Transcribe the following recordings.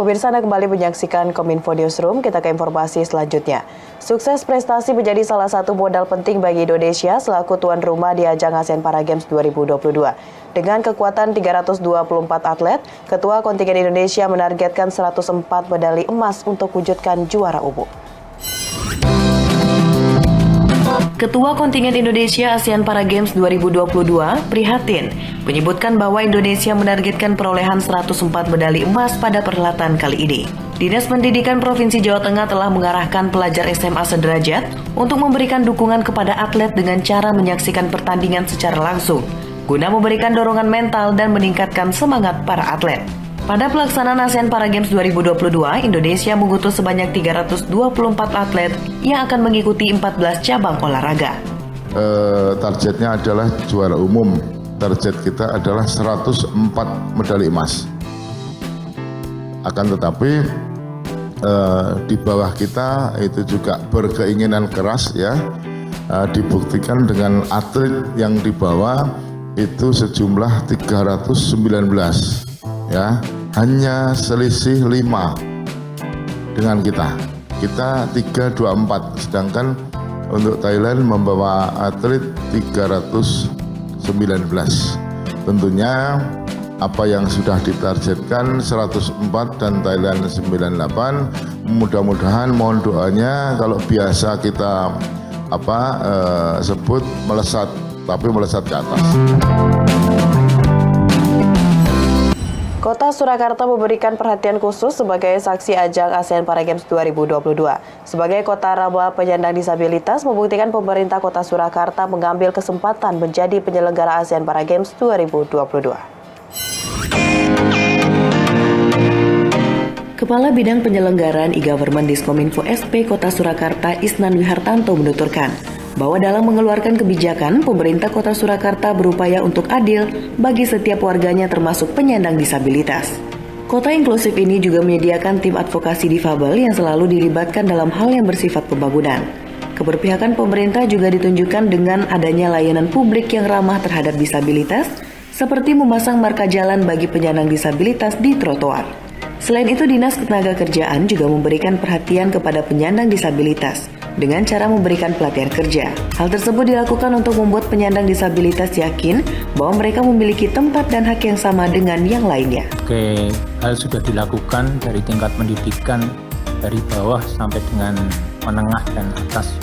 Pemirsa, Anda kembali menyaksikan Kominfo Newsroom. Kita ke informasi selanjutnya. Sukses prestasi menjadi salah satu modal penting bagi Indonesia selaku tuan rumah di ajang ASEAN Para Games 2022. Dengan kekuatan 324 atlet, Ketua Kontingen Indonesia menargetkan 104 medali emas untuk wujudkan juara umum. Ketua Kontingen Indonesia ASEAN Para Games 2022, prihatin, menyebutkan bahwa Indonesia menargetkan perolehan 104 medali emas pada perhelatan kali ini. Dinas Pendidikan Provinsi Jawa Tengah telah mengarahkan pelajar SMA sederajat untuk memberikan dukungan kepada atlet dengan cara menyaksikan pertandingan secara langsung, guna memberikan dorongan mental dan meningkatkan semangat para atlet. Pada pelaksanaan ASEAN Para Games 2022, Indonesia mengutus sebanyak 324 atlet yang akan mengikuti 14 cabang olahraga. Targetnya adalah juara umum. Target kita adalah 104 medali emas. Akan tetapi di bawah kita itu juga berkeinginan keras ya, dibuktikan dengan atlet yang dibawa itu sejumlah 319 ya. Hanya selisih 5 dengan kita 324, sedangkan untuk Thailand membawa atlet 319. Tentunya apa yang sudah ditargetkan 104 dan Thailand 98, mudah-mudahan mohon doanya, kalau biasa kita sebut melesat, tapi melesat ke atas. Kota Surakarta memberikan perhatian khusus sebagai saksi ajang ASEAN Para Games 2022. Sebagai kota ramah penyandang disabilitas, membuktikan pemerintah Kota Surakarta mengambil kesempatan menjadi penyelenggara ASEAN Para Games 2022. Kepala Bidang Penyelenggaraan e-Government Diskominfo SP Kota Surakarta Isnan Wihartanto menuturkan bahwa dalam mengeluarkan kebijakan, pemerintah Kota Surakarta berupaya untuk adil bagi setiap warganya termasuk penyandang disabilitas. Kota inklusif ini juga menyediakan tim advokasi difabel yang selalu dilibatkan dalam hal yang bersifat pembangunan. Keberpihakan pemerintah juga ditunjukkan dengan adanya layanan publik yang ramah terhadap disabilitas, seperti memasang marka jalan bagi penyandang disabilitas di trotoar. Selain itu, Dinas Ketenagakerjaan juga memberikan perhatian kepada penyandang disabilitas dengan cara memberikan pelatihan kerja. Hal tersebut dilakukan untuk membuat penyandang disabilitas yakin bahwa mereka memiliki tempat dan hak yang sama dengan yang lainnya. Oke, hal sudah dilakukan dari tingkat pendidikan dari bawah sampai dengan menengah dan atas,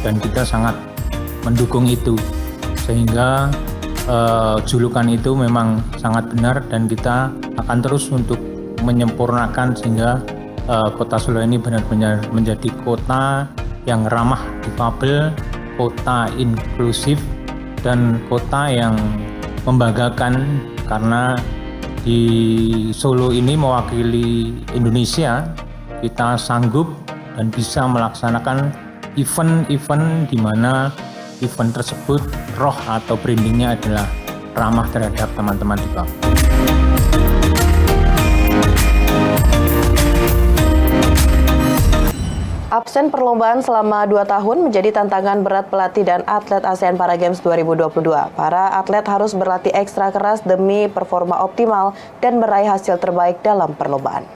dan kita sangat mendukung itu, sehingga julukan itu memang sangat benar dan kita akan terus untuk menyempurnakan sehingga Kota Solo ini benar-benar menjadi kota yang ramah difabel, kota inklusif, dan kota yang membanggakan karena di Solo ini mewakili Indonesia, kita sanggup dan bisa melaksanakan event-event di mana event tersebut roh atau brandingnya adalah ramah terhadap teman-teman difabel. Absen perlombaan selama 2 tahun menjadi tantangan berat pelatih dan atlet ASEAN Para Games 2022. Para atlet harus berlatih ekstra keras demi performa optimal dan meraih hasil terbaik dalam perlombaan.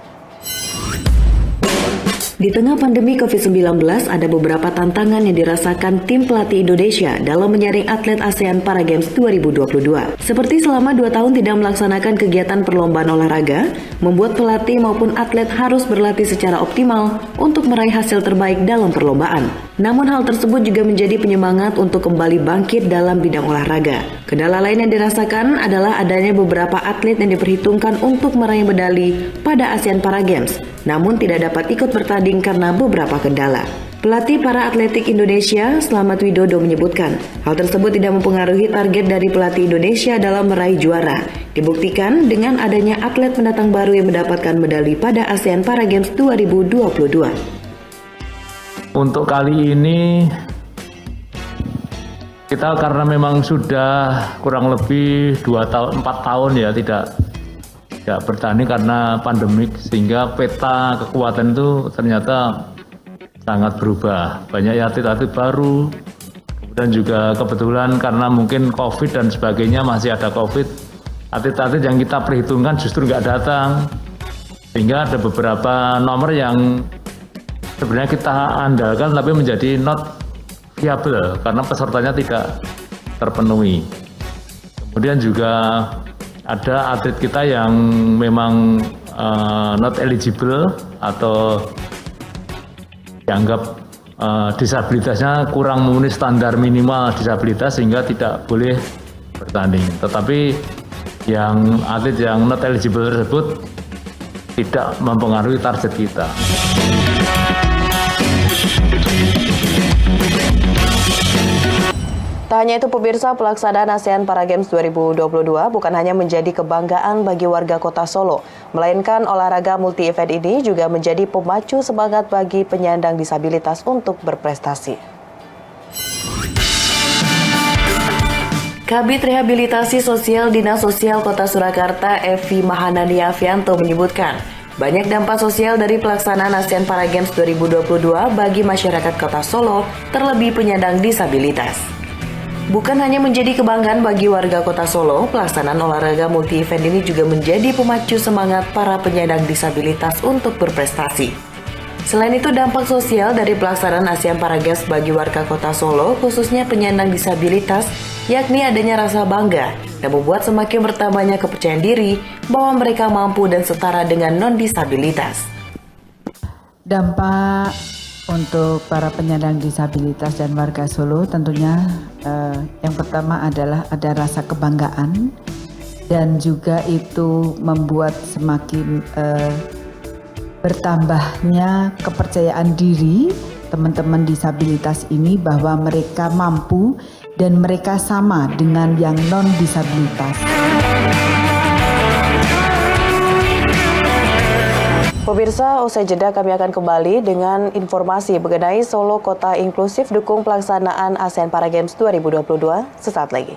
Di tengah pandemi COVID-19, ada beberapa tantangan yang dirasakan tim pelatih Indonesia dalam menyaring atlet ASEAN Para Games 2022. Seperti selama 2 tahun tidak melaksanakan kegiatan perlombaan olahraga, membuat pelatih maupun atlet harus berlatih secara optimal untuk meraih hasil terbaik dalam perlombaan. Namun hal tersebut juga menjadi penyemangat untuk kembali bangkit dalam bidang olahraga. Kendala lain yang dirasakan adalah adanya beberapa atlet yang diperhitungkan untuk meraih medali pada ASEAN Para Games, namun tidak dapat ikut bertanding karena beberapa kendala. Pelatih para atletik Indonesia, Slamet Widodo, menyebutkan hal tersebut tidak mempengaruhi target dari pelatih Indonesia dalam meraih juara. Dibuktikan dengan adanya atlet pendatang baru yang mendapatkan medali pada ASEAN Para Games 2022. Untuk kali ini kita karena memang sudah kurang lebih 4 tahun ya tidak bertanding karena pandemik, sehingga peta kekuatan itu ternyata sangat berubah. Banyak atlet-atlet baru, dan juga kebetulan karena mungkin COVID dan sebagainya, masih ada COVID, atlet-atlet yang kita perhitungkan justru nggak datang. Sehingga ada beberapa nomor yang sebenarnya kita andalkan tapi menjadi not viable karena pesertanya tidak terpenuhi. Kemudian juga ada atlet kita yang memang not eligible atau dianggap disabilitasnya kurang memenuhi standar minimal disabilitas sehingga tidak boleh bertanding. Tetapi yang atlet yang not eligible tersebut tidak mempengaruhi target kita. Tak hanya itu pemirsa, pelaksanaan ASEAN Para Games 2022 bukan hanya menjadi kebanggaan bagi warga kota Solo, melainkan olahraga multi-event ini juga menjadi pemacu semangat bagi penyandang disabilitas untuk berprestasi. Kabid Rehabilitasi Sosial Dinas Sosial Kota Surakarta Evi Mahanani Afianto menyebutkan, banyak dampak sosial dari pelaksanaan ASEAN Para Games 2022 bagi masyarakat kota Solo, terlebih penyandang disabilitas. Bukan hanya menjadi kebanggaan bagi warga kota Solo, pelaksanaan olahraga multi-event ini juga menjadi pemacu semangat para penyandang disabilitas untuk berprestasi. Selain itu, dampak sosial dari pelaksanaan ASEAN Para Games bagi warga kota Solo, khususnya penyandang disabilitas, yakni adanya rasa bangga dan membuat semakin bertambahnya kepercayaan diri bahwa mereka mampu dan setara dengan non-disabilitas. Dampak untuk para penyandang disabilitas dan warga Solo tentunya yang pertama adalah ada rasa kebanggaan dan juga itu membuat semakin bertambahnya kepercayaan diri teman-teman disabilitas ini bahwa mereka mampu dan mereka sama dengan yang non-disabilitas. Pemirsa, usai jeda kami akan kembali dengan informasi mengenai Solo Kota Inklusif dukung pelaksanaan ASEAN Para Games 2022 sesaat lagi.